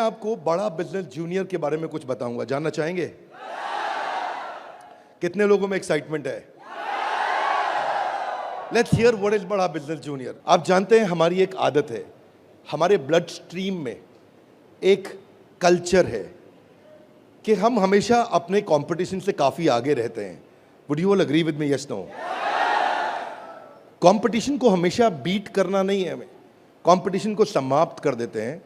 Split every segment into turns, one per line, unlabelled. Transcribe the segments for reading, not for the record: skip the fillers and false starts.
आपको बड़ा business junior के बारे में कुछ बताऊंगा, जानना चाहेंगे? कितने लोगों में एक्साइटमेंट है? लेट्स हियर व्हाट इज बड़ा बिजनेस जूनियर। आप जानते हैं हमारी एक आदत है, हमारे ब्लड स्ट्रीम में एक कल्चर है कि हम हमेशा अपने कंपटीशन से काफी आगे रहते हैं। Would you all agree with me? Yes no? Competition को हमेशा बीट करना नहीं है, हमें कंपटीशन को समाप्त कर देते हैं,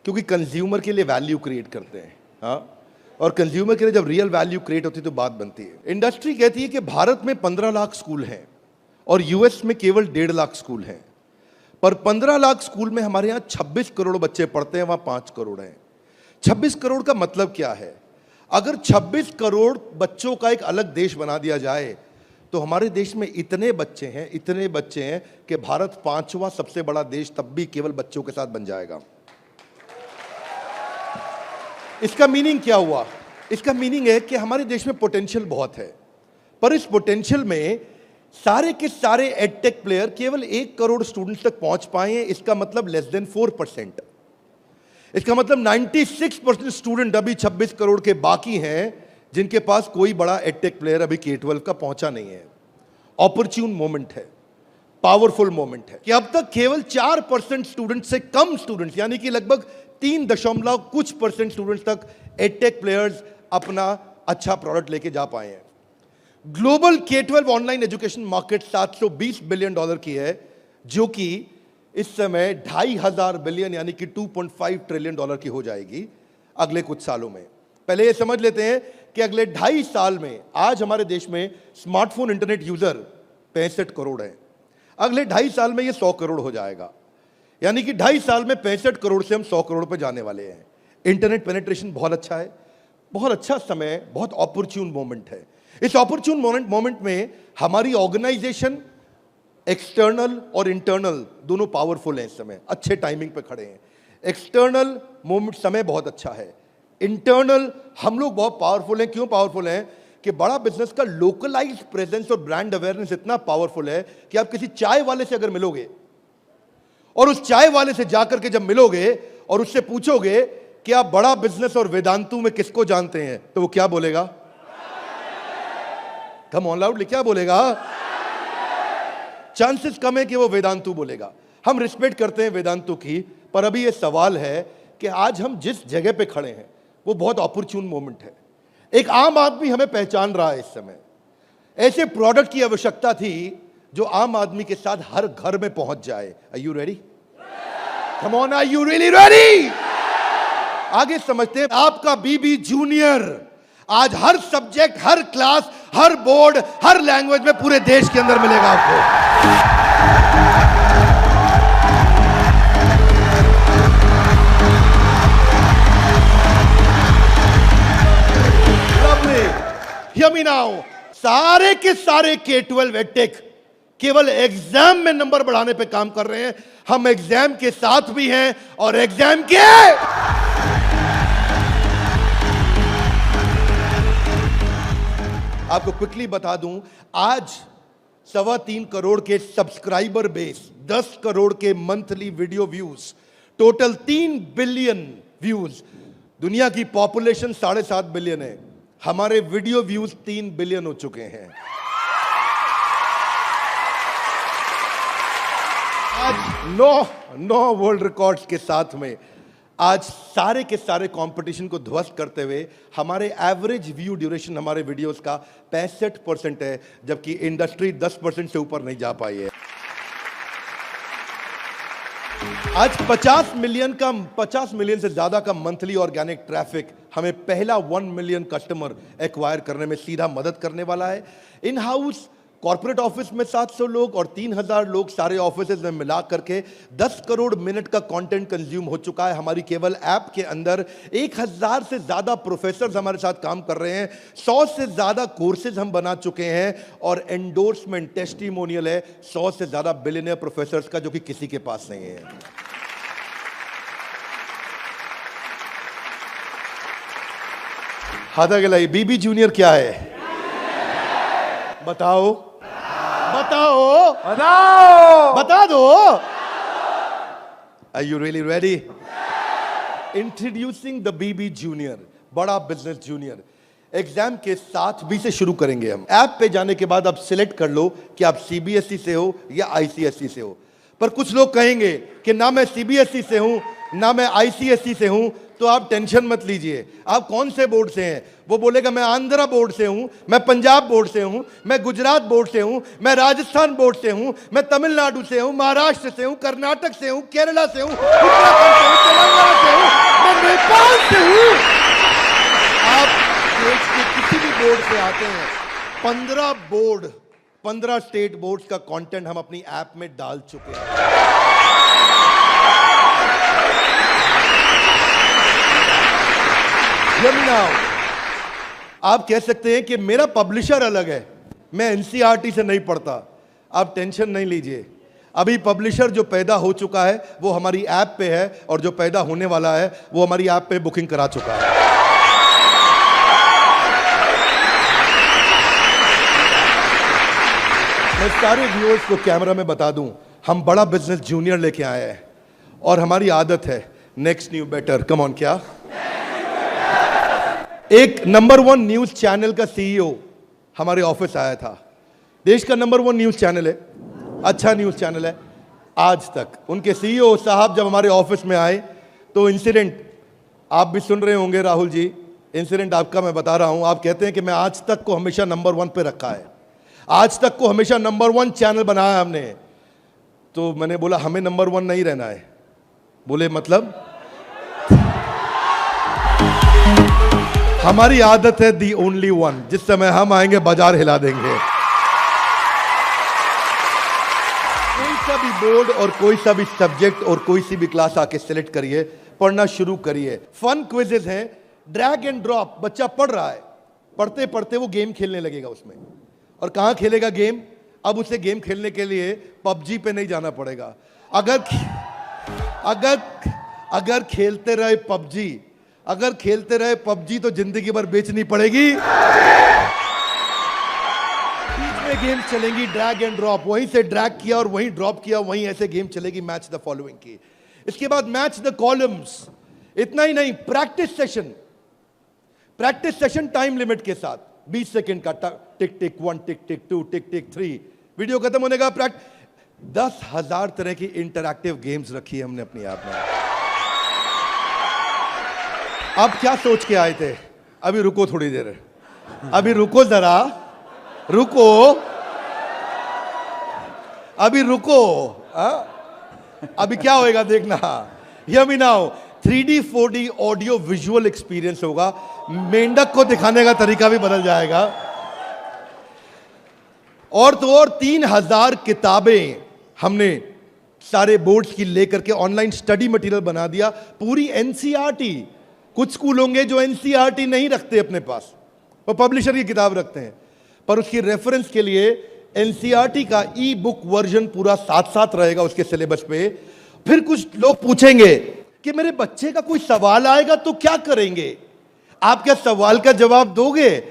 क्योंकि कंज्यूमर के लिए वैल्यू क्रिएट करते हैं। हाँ, और कंज्यूमर के लिए जब रियल वैल्यू क्रिएट होती है तो बात बनती है। इंडस्ट्री कहती है कि भारत में 15 लाख स्कूल हैं और यूएस में केवल 1.5 लाख स्कूल हैं, पर 15 लाख स्कूल में हमारे यहाँ 26 करोड़ बच्चे पढ़ते हैं, वहां 5 करोड़ हैं। 26 करोड़ का मतलब क्या है? अगर 26 करोड़ बच्चों का एक अलग देश बना दिया जाए तो हमारे देश में इतने बच्चे हैं कि भारत 5वां सबसे बड़ा देश तब भी केवल बच्चों के साथ बन जाएगा। इसका मीनिंग क्या हुआ? इसका मीनिंग है कि हमारे देश में पोटेंशियल बहुत है, पर इस पोटेंशियल में सारे के सारे एडटेक प्लेयर केवल 1 करोड़ स्टूडेंट्स तक पहुंच पाए हैं। इसका मतलब लेस देन 4%। इसका मतलब 96% स्टूडेंट अभी 26 करोड़ के बाकी हैं जिनके पास कोई बड़ा एडटेक प्लेयर अभी K-12 का पहुंचा नहीं है। ऑपर्च्यून मोमेंट है, पावरफुल मोमेंट है कि अब तक केवल 4% स्टूडेंट से कम स्टूडेंट्स, यानी कि लगभग 3 कुछ % स्टूडेंट्स तक एडटेक प्लेयर्स अपना अच्छा प्रोडक्ट लेके जा पाए हैं। Global K-12 online education market $720 billion की है, जो कि इस समय 2,500 बिलियन यानी कि $2.5 ट्रिलियन की हो जाएगी अगले कुछ सालों में। पहले ये समझ लेते हैं कि अगले 2.5 साल में आज हमारे देश में स्मार्टफोन इंटरनेट यूजर 65 करोड़ हैं। अगले 2.5 साल में ये 100 करोड़ हो जाएगा, यानी कि 2.5 साल में 65 करोड़ से हम 100 करोड़ पर जाने वाले हैं। इंटरनेट पेनिट्रेशन बहुत अच्छा है, बहुत अच्छा समय, बहुत अपॉर्चुन मोमेंट है। इस अपॉर्चुन मोमेंट में हमारी ऑर्गेनाइजेशन एक्सटर्नल और इंटरनल दोनों पावरफुल हैं। इस समय अच्छे टाइमिंग पे खड़े हैं। एक्सटर्नल मोमेंट समय बहुत अच्छा है, इंटरनल हम लोग बहुत पावरफुल हैं। क्यों पावरफुल हैं? कि बड़ा बिजनेस का लोकलाइज्ड प्रेजेंस और ब्रांड अवेयरनेस इतना पावरफुल है कि आप किसी चाय वाले से अगर मिलोगे और उस चाय वाले से जाकर के जब मिलोगे और उससे पूछोगे कि आप बड़ा बिजनेस और वेदांतु में किसको जानते हैं, तो वो क्या बोलेगा? कम ऑन लाउडली, क्या बोलेगा? चांसेस कम है कि वो वेदांतु बोलेगा। हम रिस्पेक्ट करते हैं वेदांतु की, पर अभी ये सवाल है कि आज हम जिस जगह पे खड़े हैं वो बहुत अपॉर्चुन मोमेंट है। एक आम आदमी हमें पहचान रहा है इस समय। ऐसे प्रोडक्ट की आवश्यकता थी जो आम आदमी के साथ हर घर में पहुंच जाए। Are you ready? Come on, are you really ready? आगे समझते हैं। आपका बीबी जूनियर आज हर सब्जेक्ट, हर क्लास, हर बोर्ड, हर लैंग्वेज में पूरे देश के अंदर मिलेगा आपको। Hear me now. सारे के सारे K-12 एडटेक केवल एग्जाम में नंबर बढ़ाने पे काम कर रहे हैं। हम एग्जाम के साथ भी हैं और एग्जाम के आपको क्विकली बता दूं, आज 3.25 करोड़ के सब्सक्राइबर बेस, 10 करोड़ के monthly video views, total 3 billion views. दुनिया की पॉपुलेशन 7.5 बिलियन है, हमारे वीडियो व्यूज 3 बिलियन हो चुके हैं। आज 9 वर्ल्ड रिकॉर्ड्स के साथ में आज सारे के सारे कंपटीशन को ध्वस्त करते हुए हमारे एवरेज व्यू ड्यूरेशन हमारे वीडियोस का 65% है, जबकि इंडस्ट्री 10% से ऊपर नहीं जा पाई है। आज 50 मिलियन से ज्यादा का मंथली ऑर्गेनिक ट्रैफिक हमें पहला 1 मिलियन कस्टमर एक्वायर करने में सीधा मदद करने वाला है। इन हाउस कॉर्पोरेट ऑफिस में 700 लोग और 3,000 लोग सारे ऑफिसेज में मिला करके 10 करोड़ मिनट का कंटेंट कंज्यूम हो चुका है। हमारी केवल ऐप के अंदर 1,000 से ज्यादा प्रोफेसर हमारे साथ काम कर रहे हैं। 100 से ज्यादा कोर्सेज हम बना चुके हैं और एंडोर्समेंट टेस्टिमोनियल है 100 से ज्यादा बिलियनियर प्रोफेसर्स का, जो कि किसी के पास नहीं है। हाथ आगे लाइए। बीबी जूनियर क्या है? बताओ बताओ बताओ, बता दो। Are you really ready? Introducing the BB junior, Bada business junior. Exam के साथ बी से शुरू करेंगे हम। ऐप पे जाने के बाद आप सिलेक्ट कर लो कि आप सीबीएसई से हो या आईसीएसई से हो। पर कुछ लोग कहेंगे कि ना मैं सीबीएसई से हूं ना मैं आईसीएसई से हूं, तो आप टेंशन मत लीजिए। आप कौन से बोर्ड से हैं? वो बोलेगा मैं आंध्रा बोर्ड से हूं, मैं पंजाब बोर्ड से हूं, मैं गुजरात बोर्ड से हूं, मैं राजस्थान बोर्ड से हूं, मैं तमिलनाडु से हूं, महाराष्ट्र से हूं, कर्नाटक से हूं, केरला से हूं, उत्तराखंड से हूं, तेलंगाना से हूं, मैं नेपाल से हूं। आप देश के किसी भी बोर्ड से आते हैं, 15 स्टेट बोर्ड्स का कंटेंट हम अपनी ऐप में डाल चुके हैं। आप कह सकते हैं कि मेरा पब्लिशर अलग है, मैं एनसीईआरटी से नहीं पढ़ता। आप टेंशन नहीं लीजिए, अभी पब्लिशर जो पैदा हो चुका है वो हमारी ऐप पे है, और जो पैदा होने वाला है वो हमारी ऐप पे बुकिंग करा चुका है। मैं सारे व्यूअर्स को कैमरा में बता दूं, हम बड़ा बिजनेस जूनियर लेके आए हैं, और हमारी आदत है next new better. Come on, क्या एक नंबर 1 न्यूज चैनल का सीईओ हमारे ऑफिस आया था। देश का नंबर 1 न्यूज चैनल है, अच्छा न्यूज चैनल है। आज तक उनके सीईओ साहब जब हमारे ऑफिस में आए तो इंसिडेंट आप भी सुन रहे होंगे राहुल जी, इंसिडेंट आपका मैं बता रहा हूं। आप कहते हैं कि मैं आज तक को हमेशा नंबर 1 पे रखा है, आज तक को हमेशा नंबर 1 चैनल बनाया हमने। तो मैंने बोला हमें नंबर 1 नहीं रहना है। बोले मतलब? हमारी आदत है दी ओनली वन, जिस समय हम आएंगे बाजार हिला देंगे। कोई सा भी बोर्ड और कोई सा भी सब्जेक्ट और कोई सी भी क्लास आके सिलेक्ट करिए, पढ़ना शुरू करिए। फन क्विजेज हैं, ड्रैग एंड ड्रॉप। बच्चा पढ़ रहा है, पढ़ते पढ़ते वो गेम खेलने लगेगा उसमें। और कहां खेलेगा गेम? अब उसे गेम खेलने के लिए पबजी पे नहीं जाना पड़ेगा। अगर खेलते रहे पबजी, अगर खेलते रहे पबजी तो जिंदगी भर बेचनी पड़ेगी। बीच में गेम चलेंगी ड्रैग एंड ड्रॉप, वहीं से ड्रैग किया और वहीं ड्रॉप किया, वहीं ऐसे गेम चलेगी मैच द फॉलोइंग की। इसके बाद मैच द कॉलम्स। इतना ही नहीं, प्रैक्टिस सेशन टाइम लिमिट के साथ 20 सेकंड का, टिक टिक 1, टिक टिक 2, टिक टिक 3, वीडियो खत्म होने का 10,000 तरह की इंटरैक्टिव गेम्स रखी है हमने अपनी ऐप में। आप क्या सोच के आए थे? अभी रुको थोड़ी देर, अभी रुको जरा, रुको, अभी रुको। अभी क्या होएगा देखना। Hear me now, 3D 4D audio visual experience होगा। मेंढक को दिखाने का तरीका भी बदल जाएगा। और तो और 3000 किताबें हमने सारे बोर्ड्स की लेकर के ऑनलाइन स्टडी मटेरियल बना दिया, पूरी एनसीईआरटी। कुछ स्कूल होंगे जो एनसीईआरटी नहीं रखते अपने पास, वो पब्लिशर की किताब रखते हैं, पर उसकी रेफरेंस के लिए एनसीईआरटी का ई बुक वर्जन पूरा साथ साथ रहेगा उसके सिलेबस पे। फिर कुछ लोग पूछेंगे कि मेरे बच्चे का कोई सवाल आएगा तो क्या करेंगे? आप क्या सवाल का जवाब दोगे?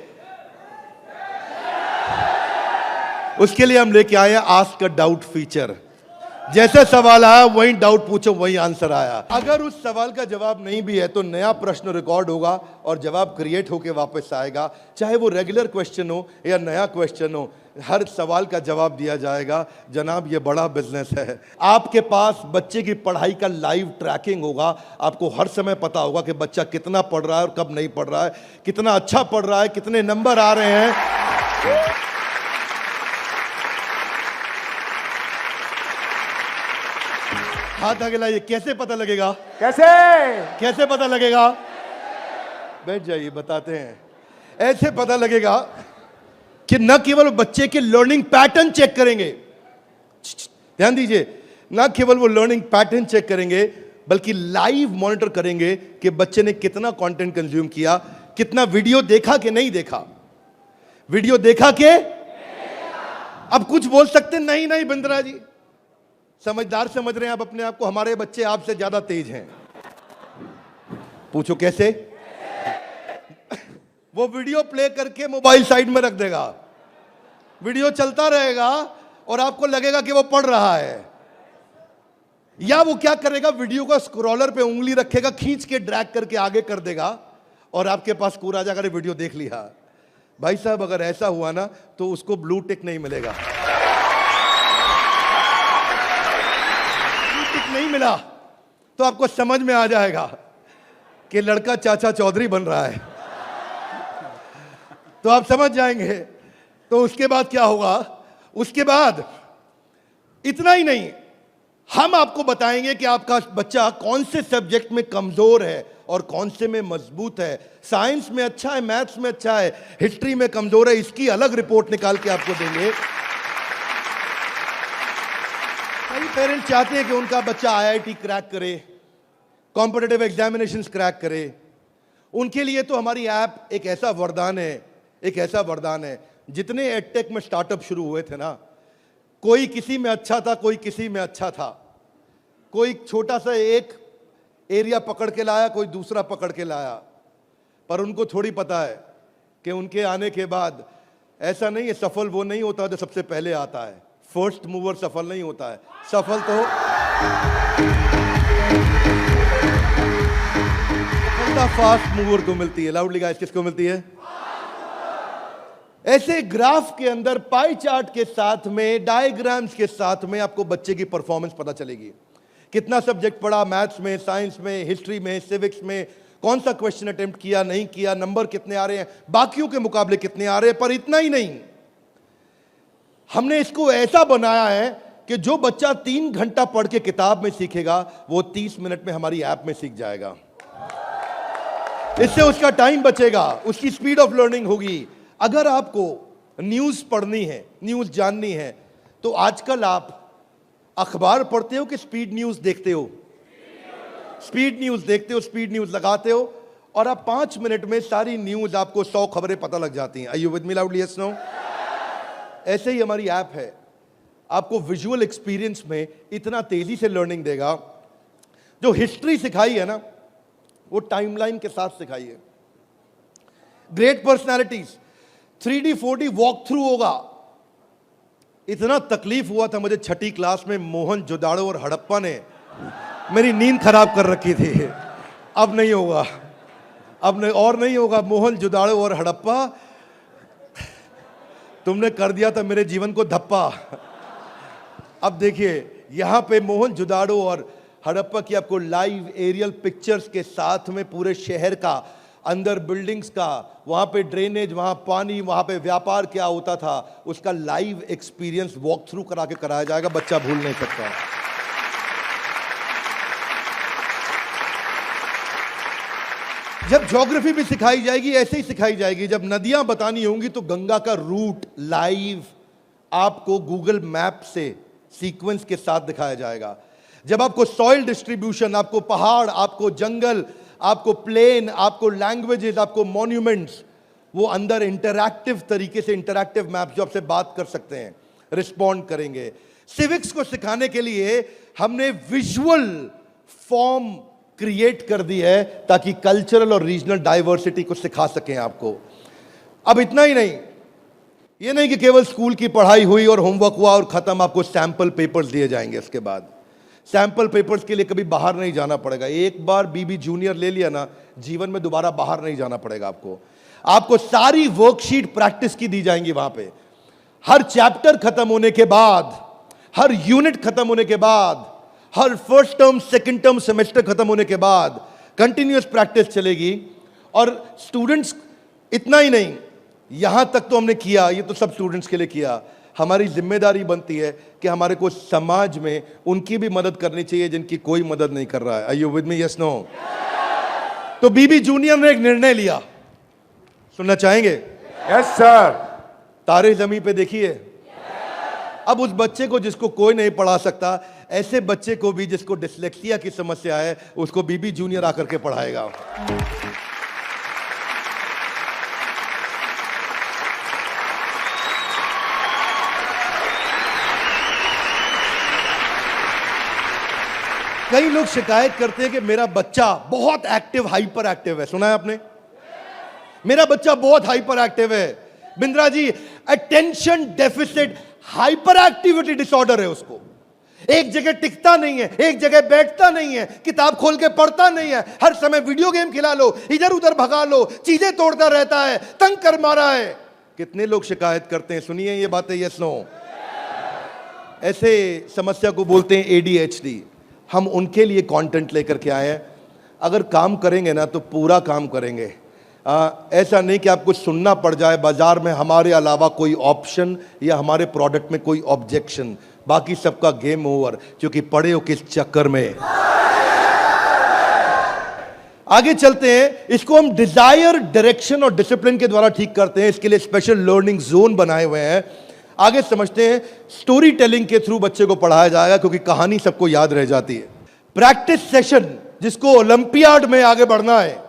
उसके लिए हम लेके आए आस्क अ डाउट फीचर। जैसे सवाल आया वही डाउट पूछो, वही आंसर आया। अगर उस सवाल का जवाब नहीं भी है तो नया प्रश्न रिकॉर्ड होगा और जवाब क्रिएट होके वापस आएगा। चाहे वो रेगुलर क्वेश्चन हो या नया क्वेश्चन हो, हर सवाल का जवाब दिया जाएगा। जनाब, ये बड़ा बिजनेस है। आपके पास बच्चे की पढ़ाई का लाइव ट्रैकिंग होगा। आपको हर समय पता होगा कि बच्चा कितना पढ़ रहा है और कब नहीं पढ़ रहा है, कितना अच्छा पढ़ रहा है, कितने नंबर आ रहे हैं। हाथ आगे लाइए। कैसे पता लगेगा? कैसे पता लगेगा? बैठ जाइए, बताते हैं। ऐसे पता लगेगा कि न केवल बच्चे के लर्निंग पैटर्न चेक करेंगे, ध्यान दीजिए, न केवल वो लर्निंग पैटर्न चेक करेंगे बल्कि लाइव मॉनिटर करेंगे कि बच्चे ने कितना कंटेंट कंज्यूम किया, कितना वीडियो देखा कि नहीं देखा, वीडियो देखा कि। अब कुछ बोल सकते नहीं, नहीं बिंद्रा जी समझदार समझ रहे हैं आप अपने आप को, हमारे बच्चे आपसे ज्यादा तेज हैं। पूछो कैसे? वो वीडियो प्ले करके मोबाइल साइड में रख देगा, वीडियो चलता रहेगा और आपको लगेगा कि वो पढ़ रहा है। या वो क्या करेगा, वीडियो का स्क्रॉलर पे उंगली रखेगा, खींच के ड्रैग करके आगे कर देगा और आपके पास स्कोर आ जाएगा, अरे वीडियो देख लिया। भाई साहब अगर ऐसा हुआ ना तो उसको ब्लू टिक नहीं मिलेगा। ब्लू टिक नहीं मिला तो आपको समझ में आ जाएगा कि लड़का चाचा चौधरी बन रहा है, तो आप समझ जाएंगे। तो उसके बाद क्या होगा, उसके बाद इतना ही नहीं, हम आपको बताएंगे कि आपका बच्चा कौन से सब्जेक्ट में कमजोर है और कौन से में मजबूत है। साइंस में अच्छा है, मैथ्स में अच्छा है, हिस्ट्री में कमजोर है, इसकी अलग रिपोर्ट निकाल के आपको देंगे। कई पेरेंट्स चाहते हैं कि उनका बच्चा आईआईटी क्रैक करे, कॉम्पिटिटिव एग्जामिनेशंस क्रैक करे। उनके लिए तो हमारी ऐप एक ऐसा वरदान है, एक ऐसा वरदान है। जितने एडटेक में स्टार्टअप शुरू हुए थे ना, कोई किसी में अच्छा था, कोई किसी में अच्छा था, कोई छोटा सा एक एरिया पकड़ के लाया, कोई दूसरा पकड़ के लाया, पर उनको थोड़ी पता है कि उनके आने के बाद ऐसा नहीं है, सफल वो नहीं होता जो सबसे पहले आता है। फर्स्ट मूवर सफल नहीं होता है, सफल तो फास्ट मूवर को मिलती है। लाउडली गाइस, किसको मिलती है? ऐसे ग्राफ के अंदर पाई चार्ट के साथ में, डायग्राम्स के साथ में आपको बच्चे की परफॉर्मेंस पता चलेगी। कितना सब्जेक्ट पढ़ा, मैथ्स में, साइंस में, हिस्ट्री में, सिविक्स में, कौन सा क्वेश्चन अटेम्प्ट किया, नहीं किया, नंबर कितने आ रहे हैं, बाकियों के मुकाबले कितने आ रहे हैं। पर इतना ही नहीं, हमने इसको ऐसा बनाया है कि जो बच्चा 3 घंटा पढ़ के किताब में सीखेगा, वो 30 मिनट में हमारी ऐप में सीख जाएगा। इससे उसका टाइम बचेगा, उसकी स्पीड ऑफ लर्निंग होगी। अगर आपको न्यूज पढ़नी है, न्यूज जाननी है, तो आजकल आप अखबार पढ़ते हो कि स्पीड न्यूज देखते हो? स्पीड न्यूज देखते हो, स्पीड न्यूज लगाते हो और आप 5 मिनट में सारी न्यूज, आपको 100 खबरें पता लग जाती हैं। Are you with me loudly? Yes, no? ऐसे ही हमारी ऐप है, आपको विजुअल एक्सपीरियंस में इतना तेजी से लर्निंग देगा। जो हिस्ट्री सिखाई है ना, वो टाइमलाइन के साथ सिखाई है। Great personalities 3D 4D walk through होगा। इतना तकलीफ हुआ था मुझे 6ठी क्लास में, मोहन जोदाड़ो और हड़प्पा ने मेरी नींद खराब कर रखी थी। अब नहीं होगा, अब नहीं, और नहीं होगा। मोहन जोदाड़ो और हड़प्पा, तुमने कर दिया था मेरे जीवन को धप्पा। अब देखिए, यहां पे मोहन जोदाड़ो और हड़प्पा की आपको लाइव एरियल पिक्चर्स के साथ में पूरे शहर का, अंदर बिल्डिंग्स का, वहां पे ड्रेनेज, वहां पानी, वहां पे व्यापार क्या होता था, उसका लाइव एक्सपीरियंस वॉक थ्रू करा के कराया जाएगा। बच्चा भूल नहीं सकता। जब ज्योग्राफी भी सिखाई जाएगी, ऐसे ही सिखाई जाएगी। जब नदियां बतानी होंगी तो गंगा का रूट लाइव आपको गूगल मैप से सीक्वेंस के साथ दिखाया जाएगा। जब आपको सॉइल डिस्ट्रीब्यूशन, आपको पहाड़, आपको जंगल, आपको प्लेन, आपको लैंग्वेजेस, आपको मॉन्यूमेंट्स, वो अंदर इंटरैक्टिव तरीके से, इंटरैक्टिव मैप जो आपसे बात कर सकते हैं, रिस्पॉन्ड करेंगे। सिविक्स को सिखाने के लिए हमने विजुअल फॉर्म क्रिएट कर दी है ताकि कल्चरल और रीजनल डाइवर्सिटी को सिखा सकें आपको। अब इतना ही नहीं, ये नहीं कि केवल स्कूल की पढ़ाई हुई और होमवर्क हुआ और खत्म, आपको सैंपल पेपर्स दिए जाएंगे। इसके बाद सैंपल पेपर्स के लिए कभी बाहर नहीं जाना पड़ेगा। एक बार बीबी जूनियर ले लिया ना, जीवन में दोबारा बाहर नहीं जाना पड़ेगा आपको। आपको सारी वर्कशीट प्रैक्टिस की दी जाएंगी वहां पे। हर चैप्टर खत्म होने के बाद, हर यूनिट खत्म होने के बाद, हर first term, second term, semester खत्म होने के बाद कंटिन्यूअस प्रैक्टिस चलेगी। और स्टूडेंट्स, इतना ही नहीं, यहां तक तो हमने किया, ये तो सब स्टूडेंट्स के लिए किया। हमारी जिम्मेदारी बनती है कि हमारे को समाज में उनकी भी मदद करनी चाहिए जिनकी कोई मदद नहीं कर रहा है। Are you with me? Yes, no? तो बीबी जूनियर ने एक निर्णय लिया, सुनना चाहेंगे?
Yes sir.
तारे जमीन पे देखिए। अब उस बच्चे को जिसको कोई नहीं पढ़ा सकता, ऐसे बच्चे को भी जिसको डिसलेक्सिया की समस्या है, उसको बीबी जूनियर आकर के पढ़ाएगा। कई लोग शिकायत करते हैं कि मेरा बच्चा बहुत एक्टिव, हाइपर एक्टिव है। सुना है आपने? मेरा बच्चा बहुत हाइपर एक्टिव है। Bindra ji, attention deficit hyperactivity disorder है उसको। एक जगह टिकता नहीं है, एक जगह बैठता नहीं है, किताब खोल के पढ़ता नहीं है, हर समय वीडियो गेम खिला लो, इधर उधर भगा लो, चीजें तोड़ता रहता है, तंग कर मारा है। कितने लोग शिकायत करते हैं, सुनिए ये बातें, यस नो। ऐसे समस्या को बोलते हैं ADHD। हम उनके लिए कंटेंट लेकर के आए हैं। अगर काम करेंगे ना तो पूरा काम करेंगे। ऐसा नहीं कि आपको सुनना पड़ जाए बाजार में हमारे अलावा कोई ऑप्शन या हमारे प्रोडक्ट में कोई ऑब्जेक्शन, बाकी सबका गेम ओवर, क्योंकि पड़े हो किस चक्कर में। आगे चलते हैं। इसको हम डिजायर, डायरेक्शन और डिसिप्लिन के द्वारा ठीक करते हैं। इसके लिए स्पेशल लर्निंग जोन बनाए हुए हैं। आगे समझते हैं। स्टोरी टेलिंग के थ्रू बच्चे को पढ़ाया जाएगा, क्योंकि कहानी सबको याद रह जाती है। प्रैक्टिस सेशन, जिसको ओलंपियाड में आगे बढ़ना है,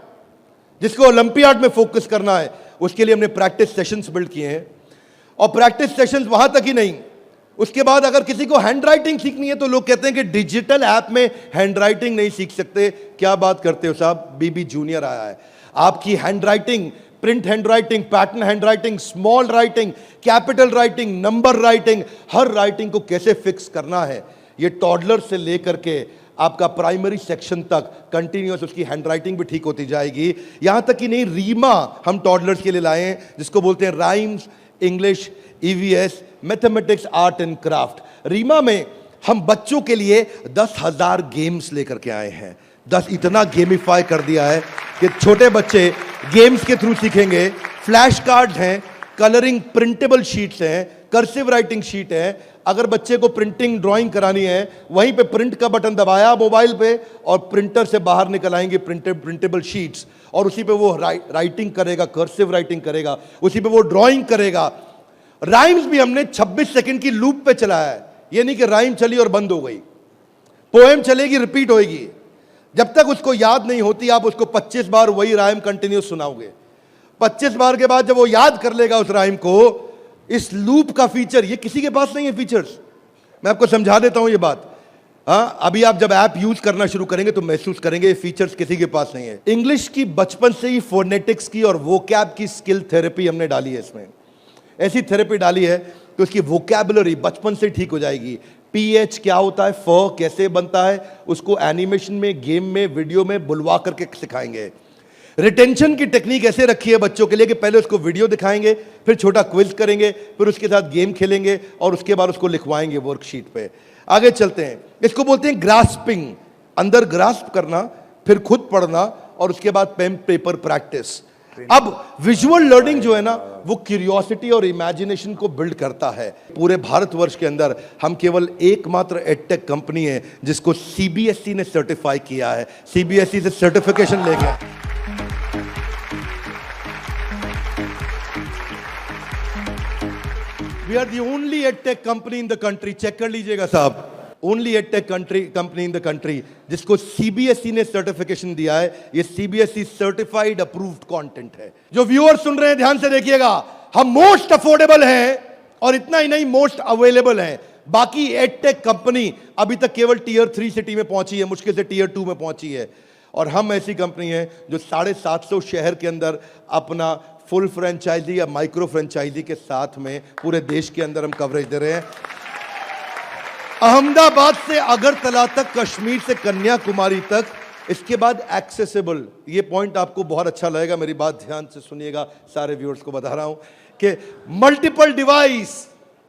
जिसको ओलंपियाड में फोकस करना है, उसके लिए हमने प्रैक्टिस सेशंस बिल्ड किए हैं। और प्रैक्टिस सेशंस वहां तक ही नहीं, उसके बाद अगर किसी को हैंड राइटिंग सीखनी है तो लोग कहते हैं कि डिजिटल ऐप में हैंड राइटिंग नहीं सीख सकते। क्या बात करते हो साहब, BB जूनियर आया है। आपकी handwriting, print handwriting, pattern handwriting, small writing, capital writing, number writing, हर राइटिंग को कैसे फिक्स करना है, ये टॉडलर से लेकर के आपका प्राइमरी सेक्शन तक कंटिन्यूअस उसकी हैंडराइटिंग भी ठीक होती जाएगी। यहां तक कि नहीं, रीमा हम टॉडलर्स के लिए लाए हैं, जिसको बोलते हैं rhymes, English, EVS, mathematics, art and craft. रीमा में हम बच्चों के लिए 10,000 गेम्स लेकर के आए हैं। 10 इतना गेमिफाई कर दिया है कि छोटे बच्चे गेम्स के थ्रू सीखेंगे। फ्लैश कार्ड्स हैं, कलरिंग प्रिंटेबल शीट्स हैं, कर्सिव राइटिंग शीट है। अगर बच्चे को प्रिंटिंग ड्राइंग करानी है, वहीं पे प्रिंट का बटन दबाया मोबाइल पे और प्रिंटर से बाहर निकल आएंगे प्रिंटेबल शीट्स, और उसी पे वो राइटिंग करेगा, कर्सिव राइटिंग करेगा, उसी पे वो ड्राइंग करेगा। राइम्स भी हमने 26 सेकंड की लूप पे चलाया है। ये नहीं कि राइम चली और बंद हो गई, पोएम चलेगी, रिपीट होएगी। जब तक उसको याद नहीं होती, आप उसको 25 बार वही राइम कंटिन्यूस सुनाओगे। 25 बार के बाद जब वो याद कर लेगा उस राइम को, इस लूप का फीचर, ये किसी के पास नहीं है फीचर्स। मैं आपको समझा देता हूं ये बात। हाँ, अभी आप जब ऐप यूज करना शुरू करेंगे तो महसूस करेंगे ये फीचर्स किसी के पास नहीं है। इंग्लिश की बचपन से ही फोनेटिक्स की और वोकैब की स्किल थेरेपी हमने डाली है इसमें। ऐसी थेरेपी डाली है कि उसकी वोकैबुलरी बचपन से ठीक हो जाएगी। PH क्या होता है, फ कैसे बनता है, उसको एनिमेशन में, गेम में, वीडियो में बुलवा करके सिखाएंगे। रिटेंशन की टेक्निक ऐसे रखी है बच्चों के लिए कि पहले उसको वीडियो दिखाएंगे, फिर छोटा क्विज करेंगे, फिर उसके साथ गेम खेलेंगे और उसके बाद उसको लिखवाएंगे वर्कशीट पे। आगे चलते हैं। इसको बोलते हैं ग्रास्पिंग, अंदर ग्रास्प करना, फिर खुद पढ़ना और उसके बाद पेन पेपर प्रैक्टिस। अब विजुअल लर्निंग जो है ना, वो क्यूरियोसिटी और इमेजिनेशन को बिल्ड करता है। पूरे भारतवर्ष के अंदर हम केवल एकमात्र एडटेक कंपनी है जिसको CBSE ने सर्टिफाई किया है। CBSE से सर्टिफिकेशन ले गया। We are the only edtech company in the country, check कर लीजिएगा साहब, only edtech company in the country जिसको CBSE ने सर्टिफिकेशन दिया है। ये CBSE सर्टिफाइड अप्रूव्ड कंटेंट है। जो व्यूअर सुन रहे हैं ध्यान से देखिएगा, हम मोस्ट अफोर्डेबल हैं और इतना ही नहीं, मोस्ट अवेलेबल हैं। बाकी एडटेक कंपनी अभी तक केवल Tier 3 सिटी में पहुंची है, मुश्किल से Tier 2 में पहुंची है। और हम ऐसी कंपनी है जो 750 शहर के अंदर अपना फुल फ्रेंचाइजी या माइक्रो फ्रेंचाइजी के साथ में पूरे देश के अंदर हम कवरेज दे रहे हैं। अहमदाबाद से अगरतला तक, कश्मीर से कन्याकुमारी तक, इसके बाद एक्सेसिबल। ये पॉइंट आपको बहुत अच्छा लगेगा, मेरी बात ध्यान से सुनिएगा, सारे व्यूअर्स को बता रहा हूं कि मल्टीपल डिवाइस,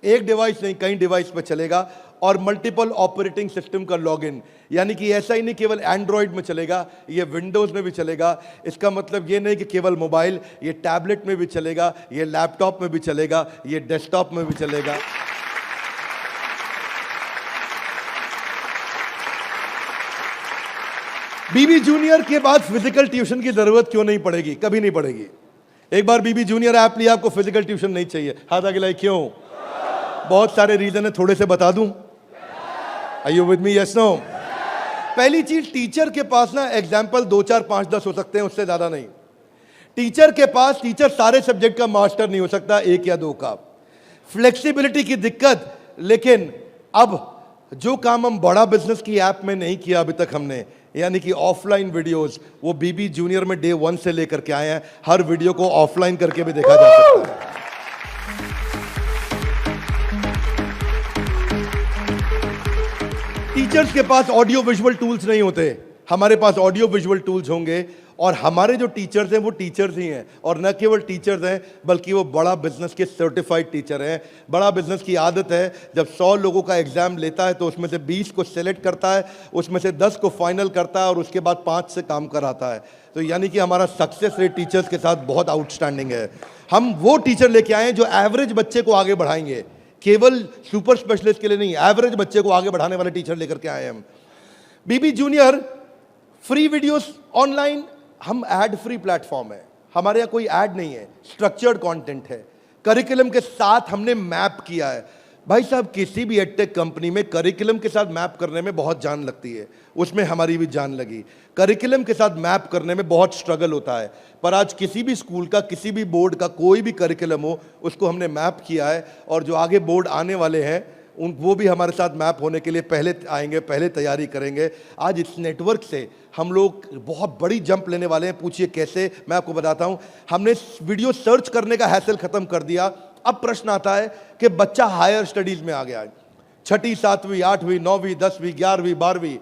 एक डिवाइस नहीं कई डिवाइस पे चलेगा, और मल्टीपल ऑपरेटिंग सिस्टम का लॉगिन। यानी कि ऐसा ही नहीं केवल एंड्रॉइड में चलेगा, ये विंडोज में भी चलेगा। इसका मतलब ये नहीं कि केवल मोबाइल, ये टैबलेट में भी चलेगा, ये लैपटॉप में भी चलेगा, ये डेस्कटॉप में भी चलेगा। BB जूनियर के बाद फिजिकल ट्यूशन की जरूरत क्यों नहीं पड़ेगी, कभी नहीं पड़ेगी। एक बार BB जूनियर ऐप लिया, आपको फिजिकल ट्यूशन नहीं चाहिए। हाथ आगे लाइए, क्यों? बहुत सारे रीजन है, थोड़े से बता दूं। Are you with me? Yes, no? पहली चीज, टीचर के पास ना एग्जाम्पल 2, 4, 5, 10 हो सकते हैं, उससे ज्यादा नहीं। टीचर के पास, टीचर सारे सब्जेक्ट का मास्टर नहीं हो सकता, 1 या 2 का। फ्लेक्सिबिलिटी की दिक्कत। लेकिन अब जो काम हम बड़ा बिजनेस की ऐप में नहीं किया अभी तक हमने, यानी कि ऑफलाइन वीडियोस, वो BB जूनियर में Day 1 से लेकर के आए हैं। हर वीडियो को ऑफलाइन करके भी देखा जा सकता है। टीचर्स के पास ऑडियो विजुअल टूल्स नहीं होते, हमारे पास ऑडियो विजुअल टूल्स होंगे। और हमारे जो टीचर्स हैं वो टीचर्स ही हैं, और न केवल टीचर्स हैं बल्कि वो बड़ा बिजनेस के सर्टिफाइड टीचर हैं। बड़ा बिजनेस की आदत है, जब 100 लोगों का एग्जाम लेता है तो उसमें से 20 को सेलेक्ट करता है, उसमें से 10 को फाइनल करता है और उसके बाद 5 से काम कराता है। तो यानी कि हमारा सक्सेस रेट टीचर्स के साथ बहुत आउटस्टैंडिंग है। हम वो टीचर लेके आए हैं जो एवरेज बच्चे को आगे बढ़ाएंगे, केवल सुपर स्पेशलिस्ट के लिए नहीं, एवरेज बच्चे को आगे बढ़ाने वाले टीचर लेकर के आए हैं हम। बीबी जूनियर फ्री वीडियोस ऑनलाइन, हम एड फ्री प्लेटफॉर्म है, हमारे यहाँ कोई ऐड नहीं है, स्ट्रक्चर्ड कंटेंट है, करिकुलम के साथ हमने मैप किया है। भाई साहब, किसी भी एडटेक कंपनी में करिकुलम के साथ मैप करने में बहुत जान लगती है, उसमें हमारी भी जान लगी। करिकुलम के साथ मैप करने में बहुत स्ट्रगल होता है, पर आज किसी भी स्कूल का, किसी भी बोर्ड का कोई भी करिकुलम हो, उसको हमने मैप किया है। और जो आगे बोर्ड आने वाले हैं वो भी हमारे साथ मैप होने के लिए पहले आएंगे, पहले तैयारी करेंगे। आज इस नेटवर्क से हम लोग बहुत बड़ी जंप लेने वाले हैं। पूछिए कैसे, मैं आपको बताता हूं। हमने वीडियो सर्च करने का हैसल खत्म कर दिया। अब प्रश्न आता है कि बच्चा हायर स्टडीज में आ गया है, 6ठी 7वीं 8वीं 9वीं 10वीं 11वीं 12वीं,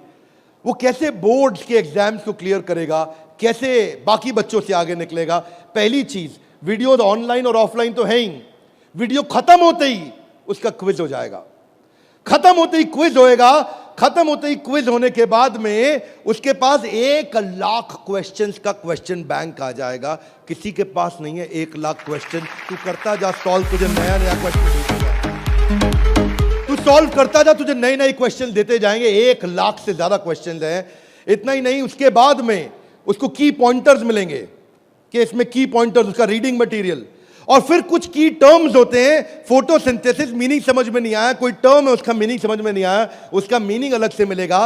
वो कैसे बोर्ड्स के एग्जाम्स को क्लियर करेगा, कैसे बाकी बच्चों से आगे निकलेगा। पहली चीज, वीडियो ऑनलाइन और ऑफलाइन तो है ही, वीडियो खत्म होते ही उसका क्विज हो जाएगा, खत्म होते ही क्विज होएगा। खत्म होते ही क्विज होने के बाद में उसके पास 1 लाख क्वेश्चंस का क्वेश्चन बैंक आ जाएगा। किसी के पास नहीं है 1 लाख क्वेश्चन। तू करता जा सॉल्व, तुझे नया नया क्वेश्चन, तू सॉल्व करता जा, तुझे नए नए क्वेश्चन देते जाएंगे। 1 लाख से ज्यादा क्वेश्चन हैं। इतना ही नहीं, उसके बाद में उसको की पॉइंटर्स मिलेंगे कि इसमें की पॉइंटर्स, उसका रीडिंग मटेरियल, और फिर कुछ की टर्म्स होते हैं। फोटोसिंथेसिस मीनिंग समझ में नहीं आया, कोई टर्म है उसका मीनिंग समझ में नहीं आया, उसका मीनिंग अलग से मिलेगा।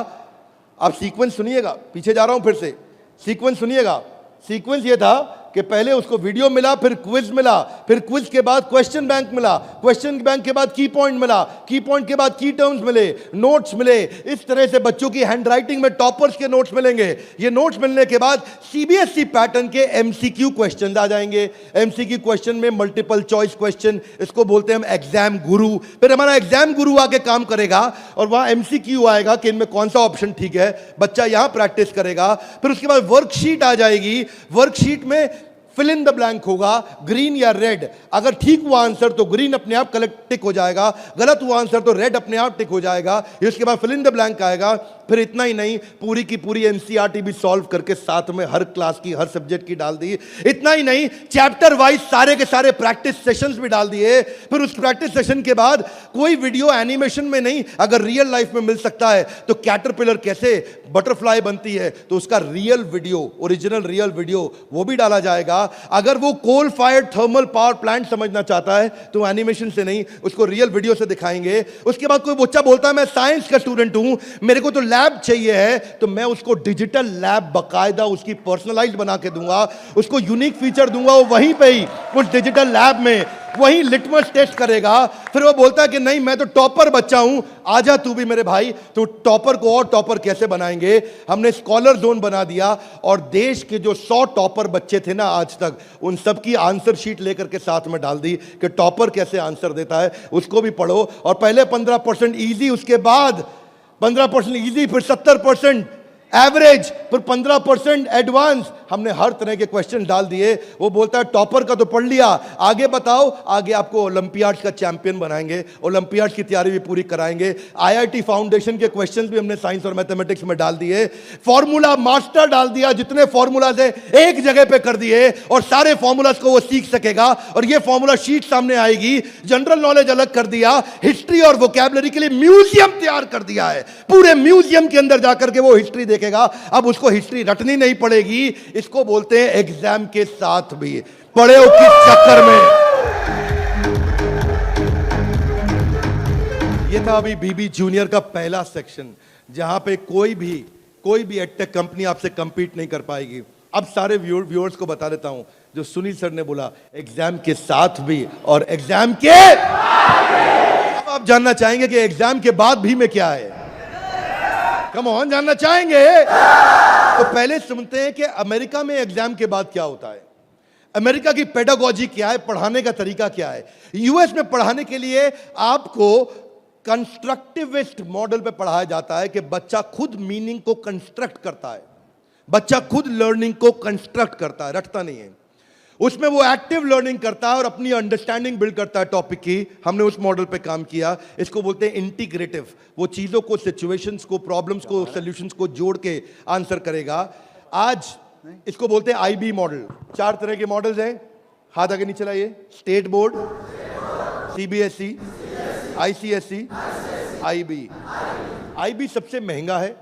आप सीक्वेंस सुनिएगा, पीछे जा रहा हूं फिर से, सीक्वेंस सुनिएगा। सीक्वेंस ये था कि पहले उसको वीडियो मिला, फिर क्विज मिला, फिर क्विज के बाद क्वेश्चन बैंक मिला, क्वेश्चन बैंक के बाद की पॉइंट मिला, की पॉइंट के बाद की टर्म्स मिले, नोट्स मिले। इस तरह से बच्चों की हैंडराइटिंग में टॉपर्स के नोट्स मिलेंगे। ये नोट्स मिलने के बाद सीबीएसई पैटर्न के एमसीक्यू क्वेश्चन आ जाएंगे। एमसीक्यू क्वेश्चन में मल्टीपल चॉइस क्वेश्चन, इसको बोलते हैं हम एग्जाम गुरु। फिर हमारा एग्जाम गुरु आके काम करेगा और वहां एमसीक्यू आएगा कि इनमें कौन सा ऑप्शन ठीक है, बच्चा यहां प्रैक्टिस करेगा। फिर उसके बाद वर्कशीट आ जाएगी, वर्कशीट में फिल इन द ब्लैंक होगा, ग्रीन या रेड। अगर ठीक हुआ आंसर तो ग्रीन अपने आप कलेक्ट टिक हो जाएगा, गलत हुआ आंसर तो रेड अपने आप टिक हो जाएगा। उसके बाद फिल इन द ब्लैंक आएगा। फिर इतना ही नहीं, पूरी की पूरी एनसीईआरटी भी सॉल्व करके साथ में हर क्लास की, हर सब्जेक्ट की डाल दी। इतना ही नहीं, चैप्टर वाइज सारे के सारे प्रैक्टिस सेशंस भी डाल दिए। फिर उस प्रैक्टिस सेशन के बाद कोई वीडियो एनिमेशन में नहीं, अगर रियल लाइफ में मिल सकता है तो कैटरपिलर कैसे बटरफ्लाई बनती है तो उसका real video, original real video वो भी डाला जाएगा। अगर वो coal fired thermal power plant समझना चाहता है तो एनिमेशन से नहीं, उसको रियल वीडियो से दिखाएंगे। उसके बाद कोई बच्चा बोलता है मैं साइंस का स्टूडेंट हूं, मेरे को तो लैब चाहिए है, तो मैं उसको डिजिटल लैब बकायदा उसकी पर्सनलाइज्ड बना के दूंगा, उसको यूनिक फीचर दूंगा। वो वहीं पे ही उस डिजिटल लैब में वही लिटमस टेस्ट करेगा। फिर वो बोलता है कि नहीं मैं तो टॉपर बच्चा हूं, आजा तू भी मेरे भाई। तो टॉपर को और टॉपर कैसे बनाएंगे, हमने स्कॉलर जोन बना दिया और देश के जो 100 टॉपर बच्चे थे ना आज तक, उन सब की आंसर शीट लेकर के साथ में डाल दी कि टॉपर कैसे आंसर देता है, उसको भी पढ़ो। और पहले 15% इजी, उसके बाद 15% इजी, फिर 70% एवरेज, फिर 15% एडवांस। हमने हर तरह के क्वेश्चन डाल दिए। वो बोलता है टॉपर का तो पढ़ लिया, आगे बताओ। आगे आपको ओलंपियाड्स का चैंपियन बनाएंगे, ओलंपियाड्स की तैयारी भी पूरी कराएंगे। आईआईटी फाउंडेशन के क्वेश्चंस भी हमने साइंस और मैथमेटिक्स में डाल दिए। फॉर्मूला मास्टर डाल दिया, जितने फॉर्मूलाज है एक जगह पे कर दिए और सारे फॉर्मूलाज को वो सीख सकेगा। और ये फॉर्मूला शीट सामने आएगी। जनरल नॉलेज अलग कर दिया, हिस्ट्री और वोकैबुलरी के लिए म्यूजियम तैयार कर दिया है। पूरे म्यूजियम के अंदर जाकर के वो हिस्ट्री देखेगा। अब उसको हिस्ट्री रटनी नहीं पड़ेगी, इसको बोलते हैं एग्जाम के साथ भी पढ़े हो किस चक्कर में। ये था अभी बीबी जूनियर का पहला सेक्शन, जहां पे कोई भी एडटेक कंपनी आपसे कंपीट नहीं कर पाएगी। अब सारे व्यूअर्स को बता देता हूं, जो सुनील सर ने बोला एग्जाम के साथ भी और एग्जाम के, अब आप जानना चाहेंगे कि एग्जाम के बाद भी में क्या है। कम ऑन, जानना चाहेंगे तो पहले सुनते हैं कि अमेरिका में एग्जाम के बाद क्या होता है, अमेरिका की पेडागोजी क्या है, पढ़ाने का तरीका क्या है। यूएस में पढ़ाने के लिए आपको कंस्ट्रक्टिविस्ट मॉडल पे पढ़ाया जाता है कि बच्चा खुद मीनिंग को कंस्ट्रक्ट करता है, बच्चा खुद लर्निंग को कंस्ट्रक्ट करता है, रटता नहीं है। उसमें वो एक्टिव लर्निंग करता है और अपनी अंडरस्टैंडिंग बिल्ड करता है टॉपिक की। हमने उस मॉडल पे काम किया। इसको बोलते हैं इंटीग्रेटिव। वो चीजों को, सिचुएशंस को, प्रॉब्लम्स को, सॉल्यूशंस को जोड़ के आंसर करेगा। आज इसको बोलते हैं आईबी मॉडल। 4 तरह के मॉडल्स हैं, हाथ आगे नीचे लाइए। State board, CBSE, ICSE, IB. IB सबसे महंगा है।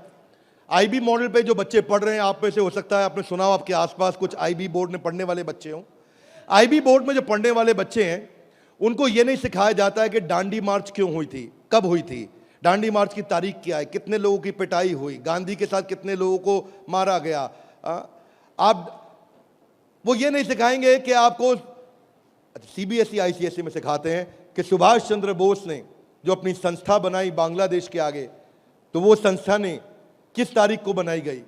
आईबी मॉडल पे जो बच्चे पढ़ रहे हैं, आप में से हो सकता है आपने सुना हो, आपके आसपास कुछ आईबी बोर्ड में पढ़ने वाले बच्चे हों। आईबी बोर्ड में जो पढ़ने वाले बच्चे हैं, उनको ये नहीं सिखाया जाता है कि डांडी मार्च क्यों हुई थी, कब हुई थी, डांडी मार्च की तारीख क्या है, कितने लोगों की पिटाई हुई, गांधी के साथ कितने लोगों को मारा गया। वो ये नहीं सिखाएंगे कि आपको, सीबीएसई आईसीएसई में सिखाते हैं कि सुभाष चंद्र बोस ने जो अपनी संस्था बनाई बांग्लादेश के आगे, तो वो संस्था ने किस तारीख को बनाई गई,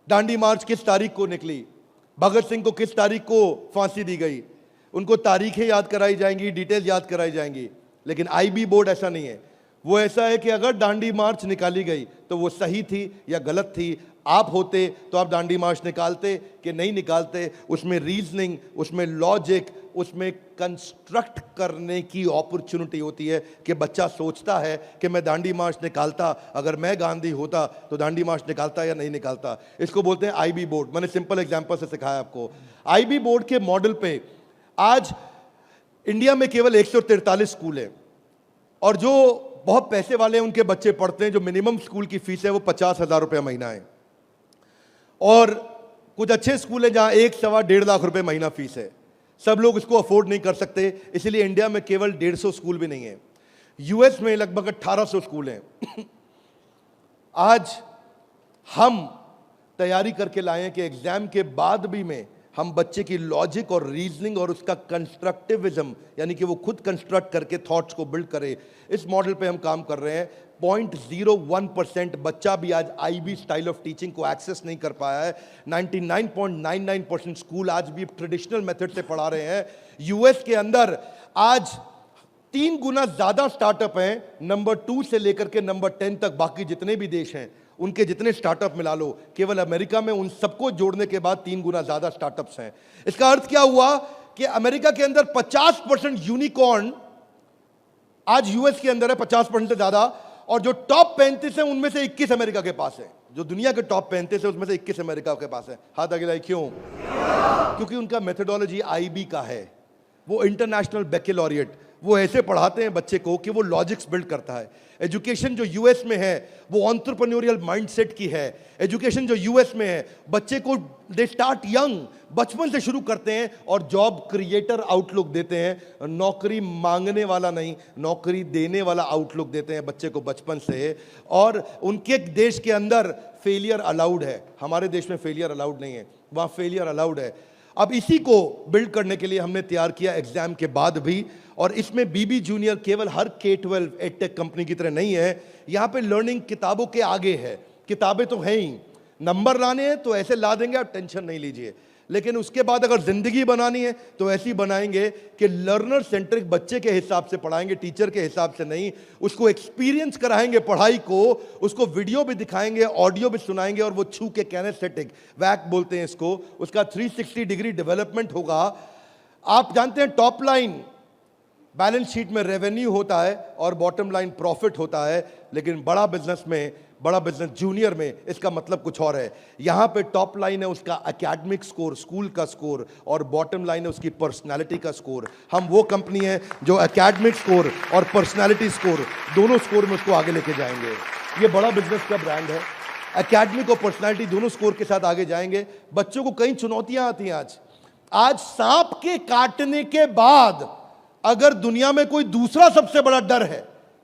डांडी मार्च किस तारीख को निकली, भगत सिंह को किस तारीख को फांसी दी गई। उनको तारीखें याद कराई जाएंगी, डिटेल याद कराई जाएंगी। लेकिन आईबी बोर्ड ऐसा नहीं है। वो ऐसा है कि अगर डांडी मार्च निकाली गई तो वो सही थी या गलत थी। आप होते तो आप डांडी मार्च निकालते कि नहीं निकालते। उसमें रीजनिंग, उसमें लॉजिक, उसमें कंस्ट्रक्ट करने की अपॉर्चुनिटी होती है कि बच्चा सोचता है कि मैं डांडी मार्च निकालता, अगर मैं गांधी होता तो डांडी मार्च निकालता या नहीं निकालता। इसको बोलते हैं आईबी बोर्ड। मैंने सिंपल एग्जांपल से सिखाया आपको। आईबी बोर्ड के मॉडल पे आज इंडिया में केवल 143 स्कूल है, और जो बहुत पैसे वाले उनके बच्चे पढ़ते हैं, जो मिनिमम स्कूल की फीस है वो 50,000 रुपये महीना है। और कुछ अच्छे स्कूल हैं जहां 1-1.5 लाख रुपए महीना फीस है। सब लोग इसको अफोर्ड नहीं कर सकते, इसलिए इंडिया में केवल 150 स्कूल भी नहीं है। यूएस में लगभग 1800 स्कूल हैं। आज हम तैयारी करके लाए हैं कि एग्जाम के बाद भी में हम बच्चे की लॉजिक और रीजनिंग और उसका कंस्ट्रक्टिविज्म, यानी कि वो खुद कंस्ट्रक्ट करके थॉट्स को बिल्ड करे, इस मॉडल पे हम काम कर रहे हैं। 0.01% बच्चा भी आज आईबी स्टाइल ऑफ टीचिंग को एक्सेस नहीं कर पाया है। 99.99% स्कूल आज भी ट्रेडिशनल मेथड से पढ़ा रहे हैं। यूएस के अंदर आज 3 गुना ज्यादा स्टार्टअप हैं, नंबर 2 से लेकर के नंबर 10 तक। बाकी जितने भी देश हैं उनके जितने स्टार्टअप मिला लो, केवल अमेरिका में उन सबको जोड़ने के बाद 3 गुना ज्यादा स्टार्टअप्स हैं। इसका अर्थ क्या हुआ कि अमेरिका के अंदर 50% यूनिकॉर्न आज यूएस के अंदर है, 50% से ज्यादा। और जो टॉप 35 है उनमें से 21 अमेरिका के पास है। जो दुनिया के टॉप 35 है उसमें से 21 अमेरिका के पास है। हाथ आगे लाइए। क्यों? क्योंकि उनका मेथोडोलॉजी आईबी का है। वो इंटरनेशनल बैकलॉरिएट, वो ऐसे पढ़ाते हैं बच्चे को कि वो लॉजिक्स बिल्ड करता है। एजुकेशन जो यूएस में है वो एंटरप्रेन्योरियल माइंडसेट की है। एजुकेशन जो यूएस में है, बच्चे को दे स्टार्ट यंग, बचपन से शुरू करते हैं और जॉब क्रिएटर आउटलुक देते हैं। नौकरी मांगने वाला नहीं, नौकरी देने वाला आउटलुक देते हैं बच्चे को बचपन से। और उनके देश के अंदर फेलियर अलाउड है, हमारे देश में फेलियर अलाउड नहीं है, वहाँ फेलियर अलाउड है। अब इसी को बिल्ड करने के लिए हमने तैयार किया एग्जाम के बाद भी। और इसमें बीबी जूनियर केवल हर K-12 एडटेक कंपनी की तरह नहीं है। यहाँ पे लर्निंग किताबों के आगे है। किताबें तो हैं ही, नंबर लाने हैं तो ऐसे ला देंगे, आप टेंशन नहीं लीजिए। लेकिन उसके बाद अगर जिंदगी बनानी है तो ऐसी बनाएंगे कि लर्नर सेंट्रिक, बच्चे के हिसाब से पढ़ाएंगे, टीचर के हिसाब से नहीं। उसको एक्सपीरियंस कराएंगे पढ़ाई को, उसको वीडियो भी दिखाएंगे, ऑडियो भी सुनाएंगे, और वो छू के कैनेस्थेटिक, वैक बोलते हैं इसको, उसका 360 डिग्री डेवलपमेंट होगा। आप जानते हैं टॉप लाइन बैलेंस शीट में रेवेन्यू होता है और बॉटम लाइन प्रॉफिट होता है, लेकिन बड़ा बिजनेस में, बड़ा बिजनेस जूनियर में इसका मतलब कुछ और है। यहां पे टॉप लाइन है उसका एकेडमिक स्कोर, स्कूल का स्कोर, और बॉटम लाइन है उसकी पर्सनालिटी का स्कोर। हम वो कंपनी है जो एकेडमिक स्कोर और पर्सनालिटी स्कोर, दोनों स्कोर में उसको आगे लेके जाएंगे। ये बड़ा बिजनेस का ब्रांड है। एकेडमिक और पर्सनालिटी दोनों स्कोर के साथ आगे जाएंगे। बच्चों को कई चुनौतियां आती हैं आज सांप के काटने के बाद अगर दुनिया में कोई दूसरा सबसे बड़ा डर है,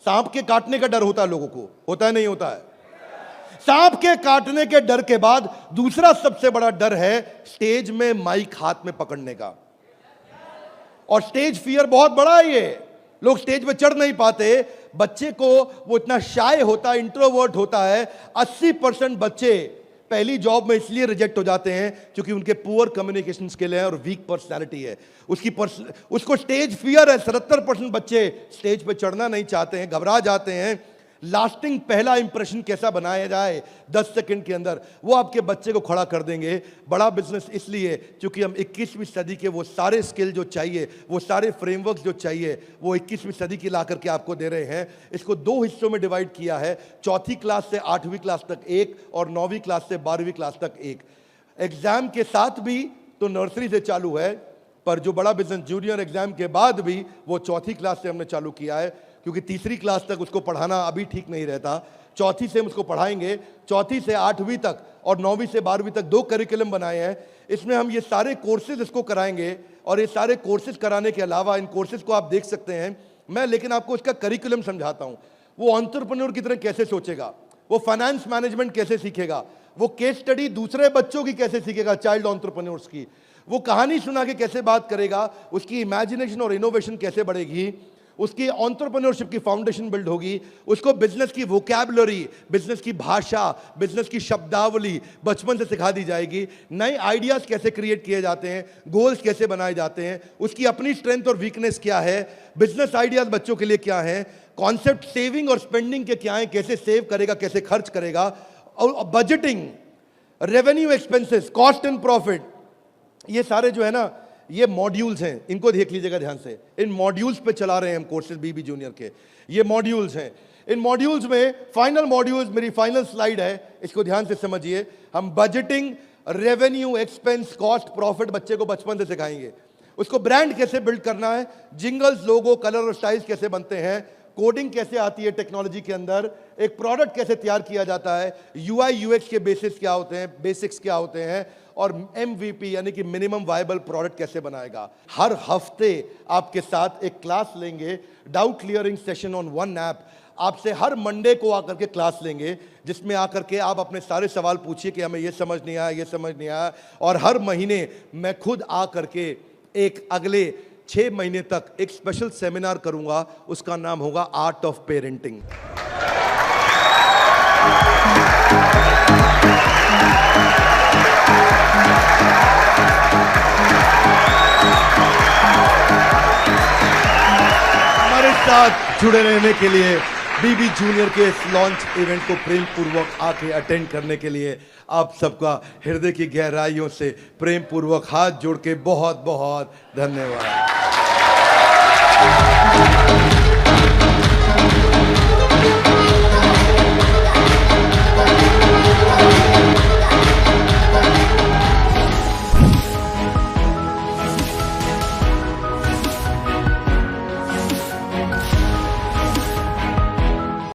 सांप के काटने का डर होता है लोगों को, होता है नहीं होता है? सांप के काटने के डर के बाद दूसरा सबसे बड़ा डर है स्टेज में माइक हाथ में पकड़ने का। और स्टेज फियर बहुत बड़ा है। ये लोग स्टेज पे चढ़ नहीं पाते। बच्चे को वो इतना शाय होता है, इंट्रोवर्ट होता है। 80% बच्चे पहली जॉब में इसलिए रिजेक्ट हो जाते हैं क्योंकि उनके पुअर कम्युनिकेशन स्किल है और वीक पर्सनालिटी है। उसको स्टेज फियर है। 77% बच्चे स्टेज पे चढ़ना नहीं चाहते हैं, घबरा जाते हैं। लास्टिंग पहला इंप्रेशन कैसा बनाया जाए 10 सेकंड के अंदर, वो आपके बच्चे को खड़ा कर देंगे। बड़ा बिजनेस इसलिए क्योंकि हम 21वीं सदी के वो सारे स्किल जो चाहिए, वो सारे फ्रेमवर्क जो चाहिए, वो 21वीं सदी की ला करके आपको दे रहे हैं। इसको 2 हिस्सों में डिवाइड किया है, 4th क्लास से 8वीं क्लास तक एक और 9वीं क्लास से 12वीं क्लास तक एक। एग्जाम के साथ भी तो नर्सरी से चालू है, पर जो बड़ा बिजनेस जूनियर एग्जाम के बाद भी वो 4th क्लास से हमने चालू किया है, क्योंकि 3री क्लास तक उसको पढ़ाना अभी ठीक नहीं रहता। 4th से हम उसको पढ़ाएंगे, 4th से 8वीं तक और 9वीं से 12वीं तक 2 करिकुलम बनाए हैं। इसमें हम ये सारे कोर्सेज इसको कराएंगे और ये सारे कोर्सेज कराने के अलावा इन कोर्सेज को आप देख सकते हैं मैं, लेकिन आपको इसका करिकुलम समझाता हूँ। वो एंटरप्रेन्योर की तरह कैसे सोचेगा, वो फाइनेंस मैनेजमेंट कैसे सीखेगा, वो केस स्टडी दूसरे बच्चों की कैसे सीखेगा, चाइल्ड एंटरप्रेन्योर्स की, वो कहानी सुना के कैसे बात करेगा, उसकी इमेजिनेशन और इनोवेशन कैसे बढ़ेगी, उसकी एंटरप्रेन्योरशिप की फाउंडेशन बिल्ड होगी, उसको बिजनेस की वोकैबुलरी, बिजनेस की भाषा, बिजनेस की शब्दावली बचपन से सिखा दी जाएगी। नए आइडियाज कैसे क्रिएट किए जाते हैं, गोल्स कैसे बनाए जाते हैं, उसकी अपनी स्ट्रेंथ और वीकनेस क्या है, बिजनेस आइडियाज बच्चों के लिए क्या है, कॉन्सेप्ट सेविंग और स्पेंडिंग के क्या है, कैसे सेव करेगा, कैसे खर्च करेगा, और budgeting, revenue expenses, cost and profit, ये सारे जो है ना ये मॉड्यूल्स हैं। इनको देख लीजिएगा ध्यान से। इन मॉड्यूल्स पे चला रहे हैं हम कोर्सेज बीबी जूनियर के। ये मॉड्यूल्स हैं। इन मॉड्यूल्स में फाइनल मॉड्यूल्स, मेरी फाइनल स्लाइड है, इसको ध्यान से समझिए। हम budgeting, revenue, expense, cost, profit बच्चे को बचपन से सिखाएंगे। उसको ब्रांड कैसे बिल्ड करना है, जिंगल्स, लोगो, कलर और स्टाइल्स कैसे बनते हैं, कोडिंग कैसे आती है टेक्नोलॉजी के अंदर, एक प्रोडक्ट कैसे तैयार किया जाता है, यूआई यूएक्स के बेसिस क्या होते हैं, बेसिक्स क्या होते हैं, और एमवीपी यानी कि मिनिमम वायबल प्रोडक्ट कैसे बनाएगा। हर हफ्ते आपके साथ एक क्लास लेंगे, doubt clearing session on one app. आपसे हर मंडे को आकर के क्लास लेंगे, जिसमें आकर के आप अपने सारे सवाल पूछिए कि हमें ये समझ नहीं आया, ये समझ नहीं आया। और हर महीने मैं खुद आकर के एक अगले 6 महीने तक एक स्पेशल सेमिनार करूंगा, उसका नाम होगा आर्ट ऑफ पेरेंटिंग। हमारे साथ जुड़े रहने के लिए, बीबी जूनियर के इस लॉन्च इवेंट को प्रेम पूर्वक आके अटेंड करने के लिए आप सबका हृदय की गहराइयों से प्रेम पूर्वक हाथ जोड़ के बहुत बहुत धन्यवाद।